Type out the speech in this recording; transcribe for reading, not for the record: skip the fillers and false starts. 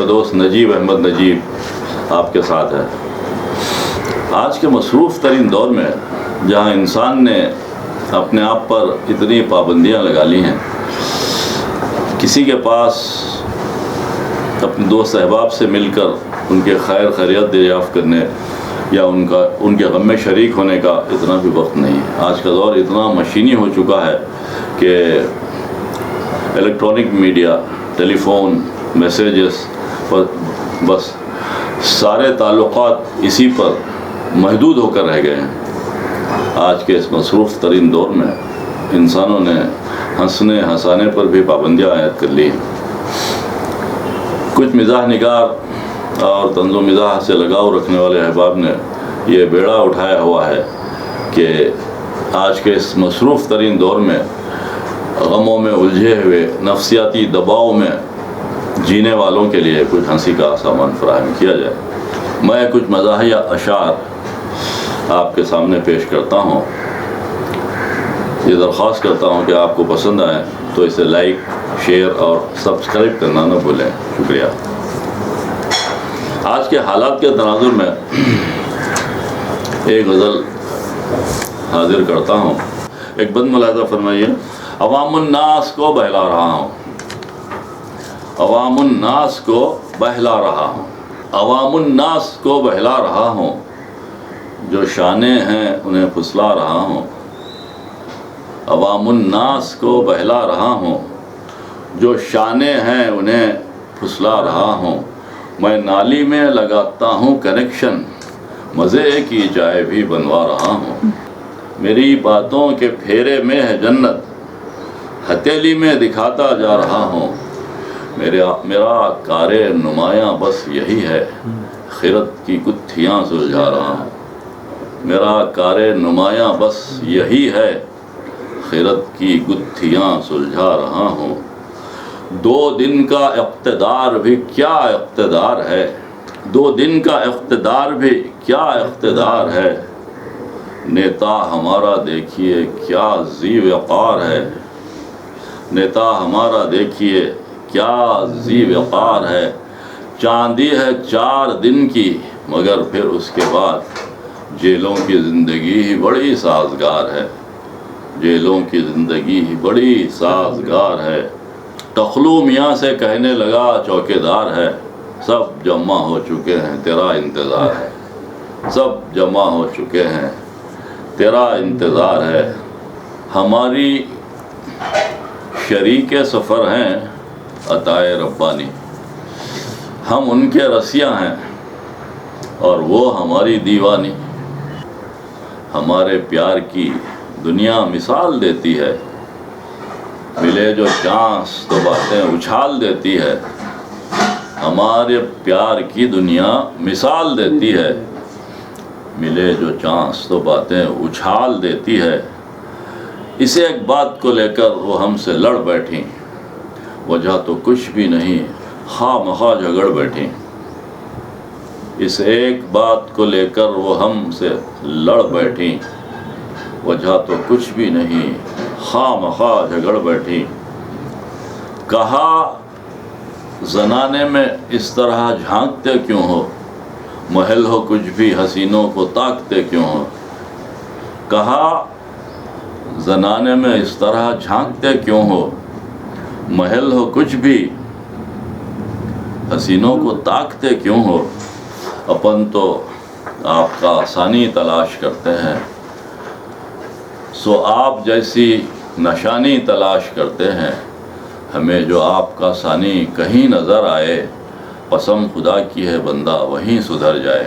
کا دوست نجیب احمد نجیب آپ کے ساتھ ہے۔ آج کے مصروف ترین دور میں جہاں انسان نے اپنے آپ پر اتنی پابندیاں لگا لی ہیں، کسی کے پاس اپنے دوست احباب سے مل کر ان کے خیر خیریت دریافت کرنے یا ان کے غم میں شریک ہونے کا اتنا بھی وقت نہیں ہے۔ آج کا دور اتنا مشینی ہو چکا ہے کہ الیکٹرانک میڈیا، ٹیلی فون، میسیجز پر بس سارے تعلقات اسی پر محدود ہو کر رہ گئے ہیں۔ آج کے اس مصروف ترین دور میں انسانوں نے ہنسانے پر بھی پابندیاں عائد کر لی ہیں۔ کچھ مزاح نگار اور طنز و مزاح سے لگاؤ رکھنے والے احباب نے یہ بیڑا اٹھایا ہوا ہے کہ آج کے اس مصروف ترین دور میں غموں میں الجھے ہوئے نفسیاتی دباؤ میں جینے والوں کے لیے کچھ ہنسی کا سامان فراہم کیا جائے۔ میں کچھ مزاحیہ اشعار آپ کے سامنے پیش کرتا ہوں۔ یہ درخواست کرتا ہوں کہ آپ کو پسند آئے تو اسے لائک، شیئر اور سبسکرائب کرنا نہ بھولیں۔ شکریہ۔ آج کے حالات کے تناظر میں ایک غزل حاضر کرتا ہوں۔ ایک بند ملاحظہ فرمائیے۔ عوام الناس کو بہلا رہا ہوں، عوام الناس کو بہلا رہا ہوں، عوام الناس کو بہلا رہا ہوں، جو شانے ہیں انہیں پھسلا رہا ہوں، عوام الناس کو بہلا رہا ہوں، جو شانے ہیں انہیں پھسلا رہا ہوں۔ میں نالی میں لگاتا ہوں کنیکشن، مزے کی چائے بھی بنوا رہا ہوں۔ میری باتوں کے پھیرے میں ہے جنت، ہتھیلی میں دکھاتا جا رہا ہوں۔ میرا کار نمایاں بس یہی ہے، خرد کی گتھیاں سلجھا رہا ہوں۔ میرا کار نمایاں بس یہی ہے، خرد کی گتھیاں سلجھا رہا ہوں۔ 2 دن کا اقتدار بھی کیا اقتدار ہے، 2 دن کا اقتدار بھی کیا اقتدار ہے، نیتا ہمارا دیکھیے کیا ذی وقار ہے، نیتا ہمارا دیکھیے کیا ذی وقار ہے۔ چاندی ہے 4 دن کی مگر پھر اس کے بعد جیلوں کی زندگی ہی بڑی سازگار ہے، جیلوں کی زندگی ہی بڑی سازگار ہے۔ ٹخلو میاں سے کہنے لگا چوکیدار ہے، سب جمع ہو چکے ہیں تیرا انتظار ہے، سب جمع ہو چکے ہیں تیرا انتظار ہے۔ ہماری شریک سفر ہیں عطائے ربانی، ہم ان کے رسیاں ہیں اور وہ ہماری دیوانی۔ ہمارے پیار کی دنیا مثال دیتی ہے، ملے جو چانس تو باتیں اچھال دیتی ہے۔ ہمارے پیار کی دنیا مثال دیتی ہے، ملے جو چانس تو باتیں اچھال دیتی ہے۔ اسے ایک بات کو لے کر وہ ہم سے لڑ بیٹھیں، وجہ تو کچھ بھی نہیں خواہ مخواہ جھگڑ بیٹھیں۔ اس ایک بات کو لے کر وہ ہم سے لڑ بیٹھیں، وجہ تو کچھ بھی نہیں خواہ مخواہ جھگڑ بیٹھیں۔ کہا زنانے میں اس طرح جھانکتے کیوں ہو، محل ہو کچھ بھی حسینوں کو تاکتے کیوں ہو۔ کہا زنانے میں اس طرح جھانکتے کیوں ہو، محل ہو کچھ بھی حسینوں کو تاکتے کیوں ہو۔ اپن تو آپ کا ثانی تلاش کرتے ہیں، سو آپ جیسی نشانی تلاش کرتے ہیں۔ ہمیں جو آپ کا ثانی کہیں نظر آئے، قسم خدا کی ہے بندہ وہیں سدھر جائے۔